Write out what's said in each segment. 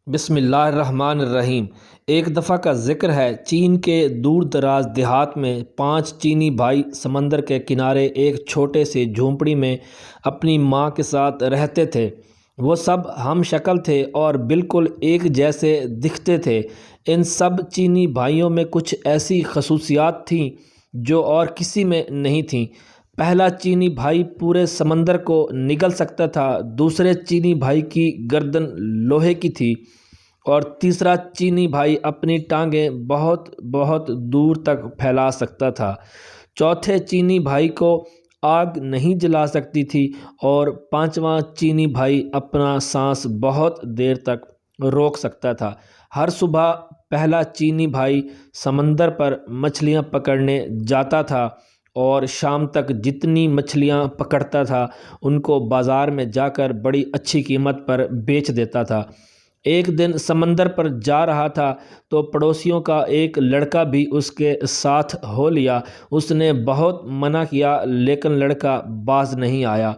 بسم اللہ الرحمن الرحیم۔ ایک دفعہ کا ذکر ہے، چین کے دور دراز دیہات میں 5 چینی بھائی سمندر کے کنارے ایک چھوٹے سے جھونپڑی میں اپنی ماں کے ساتھ رہتے تھے۔ وہ سب ہم شکل تھے اور بالکل ایک جیسے دکھتے تھے۔ ان سب چینی بھائیوں میں کچھ ایسی خصوصیات تھیں جو اور کسی میں نہیں تھیں۔ پہلا چینی بھائی پورے سمندر کو نگل سکتا تھا، دوسرے چینی بھائی کی گردن لوہے کی تھی اور تیسرا چینی بھائی اپنی ٹانگیں بہت بہت دور تک پھیلا سکتا تھا۔ چوتھے چینی بھائی کو آگ نہیں جلا سکتی تھی اور پانچواں چینی بھائی اپنا سانس بہت دیر تک روک سکتا تھا۔ ہر صبح پہلا چینی بھائی سمندر پر مچھلیاں پکڑنے جاتا تھا اور شام تک جتنی مچھلیاں پکڑتا تھا ان کو بازار میں جا کر بڑی اچھی قیمت پر بیچ دیتا تھا۔ ایک دن سمندر پر جا رہا تھا تو پڑوسیوں کا ایک لڑکا بھی اس کے ساتھ ہو لیا۔ اس نے بہت منع کیا لیکن لڑکا باز نہیں آیا۔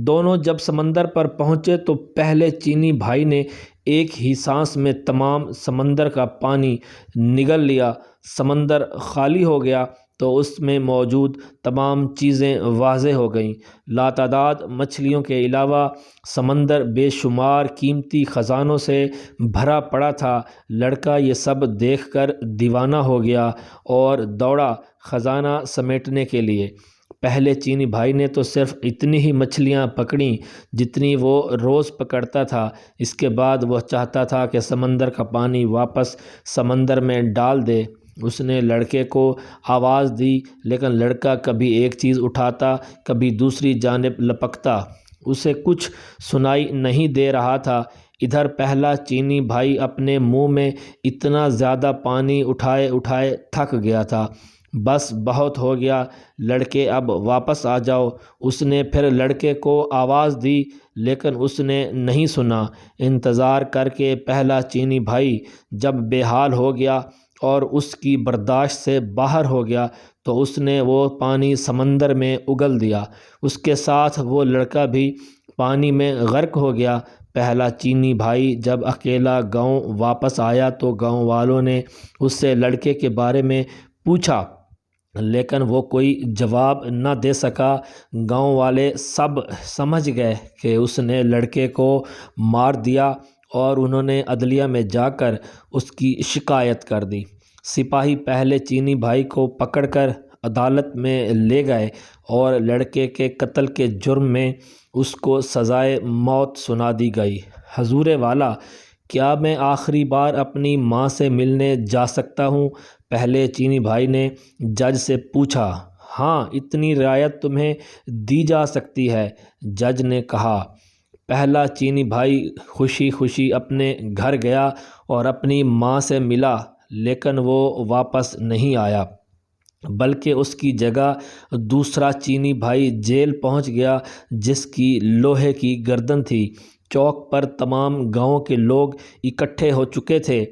دونوں جب سمندر پر پہنچے تو پہلے چینی بھائی نے ایک ہی سانس میں تمام سمندر کا پانی نگل لیا۔ سمندر خالی ہو گیا تو اس میں موجود تمام چیزیں واضح ہو گئیں۔ لاتعداد مچھلیوں کے علاوہ سمندر بے شمار قیمتی خزانوں سے بھرا پڑا تھا۔ لڑکا یہ سب دیکھ کر دیوانہ ہو گیا اور دوڑا خزانہ سمیٹنے کے لیے۔ پہلے چینی بھائی نے تو صرف اتنی ہی مچھلیاں پکڑیں جتنی وہ روز پکڑتا تھا۔ اس کے بعد وہ چاہتا تھا کہ سمندر کا پانی واپس سمندر میں ڈال دے۔ اس نے لڑکے کو آواز دی لیکن لڑکا کبھی ایک چیز اٹھاتا کبھی دوسری جانب لپکتا۔ اسے کچھ سنائی نہیں دے رہا تھا۔ ادھر پہلا چینی بھائی اپنے منہ میں اتنا زیادہ پانی اٹھائے اٹھائے تھک گیا تھا۔ بس بہت ہو گیا، لڑکے اب واپس آ جاؤ۔ اس نے پھر لڑکے کو آواز دی لیکن اس نے نہیں سنا۔ انتظار کر کے پہلا چینی بھائی جب بے حال ہو گیا اور اس کی برداشت سے باہر ہو گیا تو اس نے وہ پانی سمندر میں اگل دیا۔ اس کے ساتھ وہ لڑکا بھی پانی میں غرق ہو گیا۔ پہلا چینی بھائی جب اکیلا گاؤں واپس آیا تو گاؤں والوں نے اس سے لڑکے کے بارے میں پوچھا لیکن وہ کوئی جواب نہ دے سکا۔ گاؤں والے سب سمجھ گئے کہ اس نے لڑکے کو مار دیا اور انہوں نے عدلیہ میں جا کر اس کی شکایت کر دی۔ سپاہی پہلے چینی بھائی کو پکڑ کر عدالت میں لے گئے اور لڑکے کے قتل کے جرم میں اس کو سزائے موت سنا دی گئی۔ حضور والا، کیا میں آخری بار اپنی ماں سے ملنے جا سکتا ہوں؟ پہلے چینی بھائی نے جج سے پوچھا۔ ہاں، اتنی رعایت تمہیں دی جا سکتی ہے، جج نے کہا۔ پہلا چینی بھائی خوشی خوشی اپنے گھر گیا اور اپنی ماں سے ملا لیکن وہ واپس نہیں آیا بلکہ اس کی جگہ دوسرا چینی بھائی جیل پہنچ گیا جس کی لوہے کی گردن تھی۔ چوک پر تمام گاؤں کے لوگ اکٹھے ہو چکے تھے۔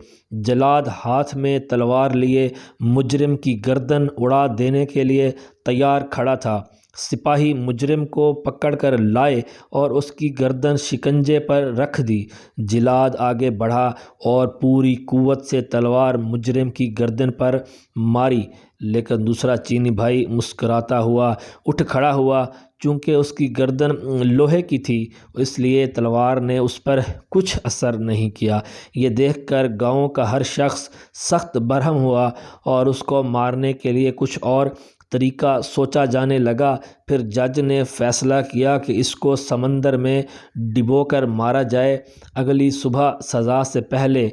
جلاد ہاتھ میں تلوار لیے مجرم کی گردن اڑا دینے کے لیے تیار کھڑا تھا۔ سپاہی مجرم کو پکڑ کر لائے اور اس کی گردن شکنجے پر رکھ دی۔ جلاد آگے بڑھا اور پوری قوت سے تلوار مجرم کی گردن پر ماری لیکن دوسرا چینی بھائی مسکراتا ہوا اٹھ کھڑا ہوا۔ چونکہ اس کی گردن لوہے کی تھی اس لیے تلوار نے اس پر کچھ اثر نہیں کیا۔ یہ دیکھ کر گاؤں کا ہر شخص سخت برہم ہوا اور اس کو مارنے کے لیے کچھ اور طریقہ سوچا جانے لگا۔ پھر جج نے فیصلہ کیا کہ اس کو سمندر میں ڈبو کر مارا جائے۔ اگلی صبح سزا سے پہلے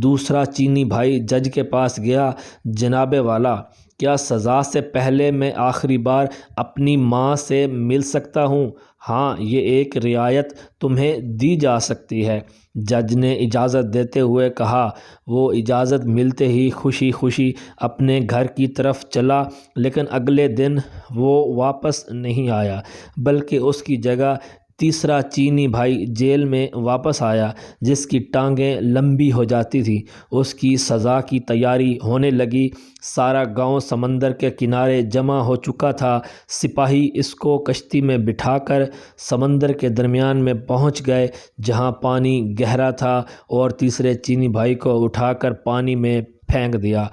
دوسرا چینی بھائی جج کے پاس گیا۔ جناب والا، کیا سزا سے پہلے میں آخری بار اپنی ماں سے مل سکتا ہوں؟ ہاں، یہ ایک رعایت تمہیں دی جا سکتی ہے، جج نے اجازت دیتے ہوئے کہا۔ وہ اجازت ملتے ہی خوشی خوشی اپنے گھر کی طرف چلا لیکن اگلے دن وہ واپس نہیں آیا بلکہ اس کی جگہ تیسرا چینی بھائی جیل میں واپس آیا جس کی ٹانگیں لمبی ہو جاتی تھیں۔ اس کی سزا کی تیاری ہونے لگی۔ سارا گاؤں سمندر کے کنارے جمع ہو چکا تھا۔ سپاہی اس کو کشتی میں بٹھا کر سمندر کے درمیان میں پہنچ گئے جہاں پانی گہرا تھا اور تیسرے چینی بھائی کو اٹھا کر پانی میں پھینک دیا۔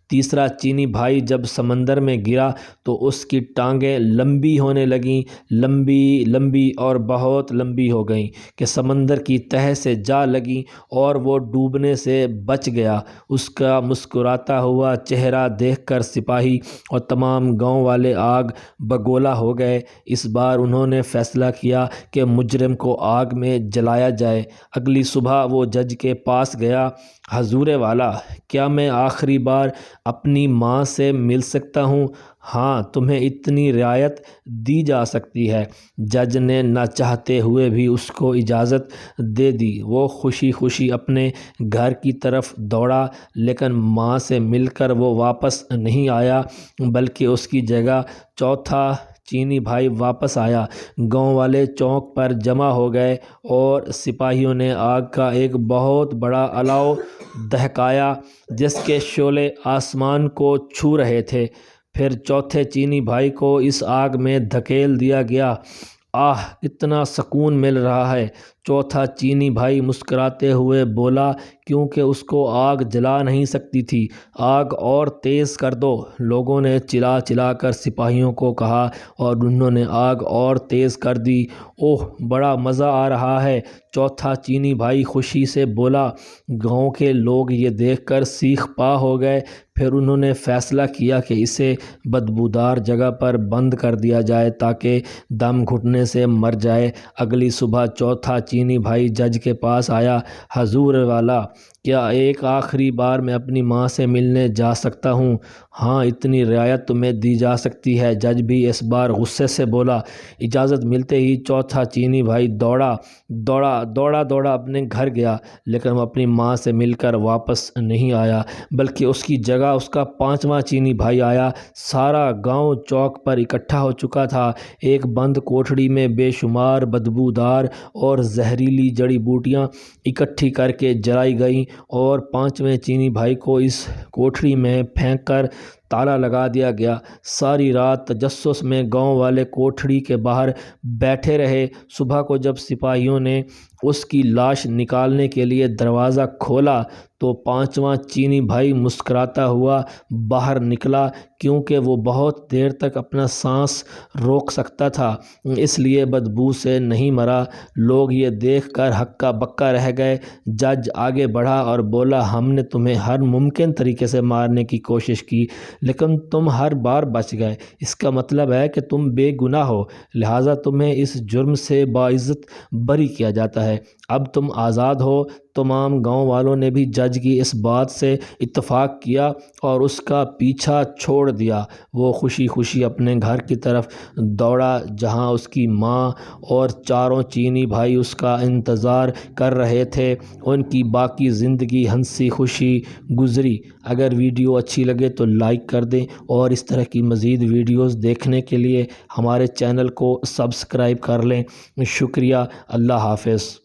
تیسرا چینی بھائی جب سمندر میں گرا تو اس کی ٹانگیں لمبی ہونے لگیں، لمبی لمبی اور بہت لمبی ہو گئیں کہ سمندر کی تہہ سے جا لگیں اور وہ ڈوبنے سے بچ گیا۔ اس کا مسکراتا ہوا چہرہ دیکھ کر سپاہی اور تمام گاؤں والے آگ بگولا ہو گئے۔ اس بار انہوں نے فیصلہ کیا کہ مجرم کو آگ میں جلایا جائے۔ اگلی صبح وہ جج کے پاس گیا۔ حضور والا، کیا میں آخری بار اپنی ماں سے مل سکتا ہوں؟ ہاں، تمہیں اتنی رعایت دی جا سکتی ہے۔ جج نے نہ چاہتے ہوئے بھی اس کو اجازت دے دی۔ وہ خوشی خوشی اپنے گھر کی طرف دوڑا، لیکن ماں سے مل کر وہ واپس نہیں آیا بلکہ اس کی جگہ چوتھا چینی بھائی واپس آیا۔ گاؤں والے چوک پر جمع ہو گئے اور سپاہیوں نے آگ کا ایک بہت بڑا الاؤ دہکایا جس کے شعلے آسمان کو چھو رہے تھے۔ پھر چوتھے چینی بھائی کو اس آگ میں دھکیل دیا گیا۔ آہ، کتنا سکون مل رہا ہے! چوتھا چینی بھائی مسکراتے ہوئے بولا، کیونکہ اس کو آگ جلا نہیں سکتی تھی۔ آگ اور تیز کر دو، لوگوں نے چلا چلا کر سپاہیوں کو کہا اور انہوں نے آگ اور تیز کر دی۔ اوہ، بڑا مزہ آ رہا ہے! چوتھا چینی بھائی خوشی سے بولا۔ گاؤں کے لوگ یہ دیکھ کر سیخ پا ہو گئے۔ پھر انہوں نے فیصلہ کیا کہ اسے بدبودار جگہ پر بند کر دیا جائے تاکہ دم گھٹنے سے مر جائے۔ اگلی صبح چوتھا چینی بھائی جج کے پاس آیا۔ حضور والا، کیا ایک آخری بار میں اپنی ماں سے ملنے جا سکتا ہوں؟ ہاں، اتنی رعایت تمہیں دی جا سکتی ہے۔ جج بھی اس بار غصے سے بولا۔ اجازت ملتے ہی چوتھا چینی بھائی دوڑا اپنے گھر گیا، لیکن وہ اپنی ماں سے مل کر واپس نہیں آیا بلکہ اس کی جگہ اس کا پانچواں چینی بھائی آیا۔ سارا گاؤں چوک پر اکٹھا ہو چکا تھا۔ ایک بند کوٹھڑی میں بے شمار بدبودار اور زہریلی جڑی بوٹیاں اکٹھی کر کے جلائی گئیں اور پانچویں چینی بھائی کو اس کوٹھڑی میں پھینک کر تالا لگا دیا گیا۔ ساری رات تجسس میں گاؤں والے کوٹھڑی کے باہر بیٹھے رہے۔ صبح کو جب سپاہیوں نے اس کی لاش نکالنے کے لیے دروازہ کھولا تو پانچواں چینی بھائی مسکراتا ہوا باہر نکلا، کیونکہ وہ بہت دیر تک اپنا سانس روک سکتا تھا، اس لیے بدبو سے نہیں مرا۔ لوگ یہ دیکھ کر ہکا بکا رہ گئے۔ جج آگے بڑھا اور بولا، ہم نے تمہیں ہر ممکن طریقے سے مارنے کی کوشش کی لیکن تم ہر بار بچ گئے۔ اس کا مطلب ہے کہ تم بے گناہ ہو، لہٰذا تمہیں اس جرم سے باعزت بری کیا جاتا ہے۔ اب تم آزاد ہو۔ تمام گاؤں والوں نے بھی جج کی اس بات سے اتفاق کیا اور اس کا پیچھا چھوڑ دیا۔ وہ خوشی خوشی اپنے گھر کی طرف دوڑا جہاں اس کی ماں اور چاروں چینی بھائی اس کا انتظار کر رہے تھے۔ ان کی باقی زندگی ہنسی خوشی گزری۔ اگر ویڈیو اچھی لگے تو لائک کر دیں اور اس طرح کی مزید ویڈیوز دیکھنے کے لیے ہمارے چینل کو سبسکرائب کر لیں۔ شکریہ۔ اللہ حافظ۔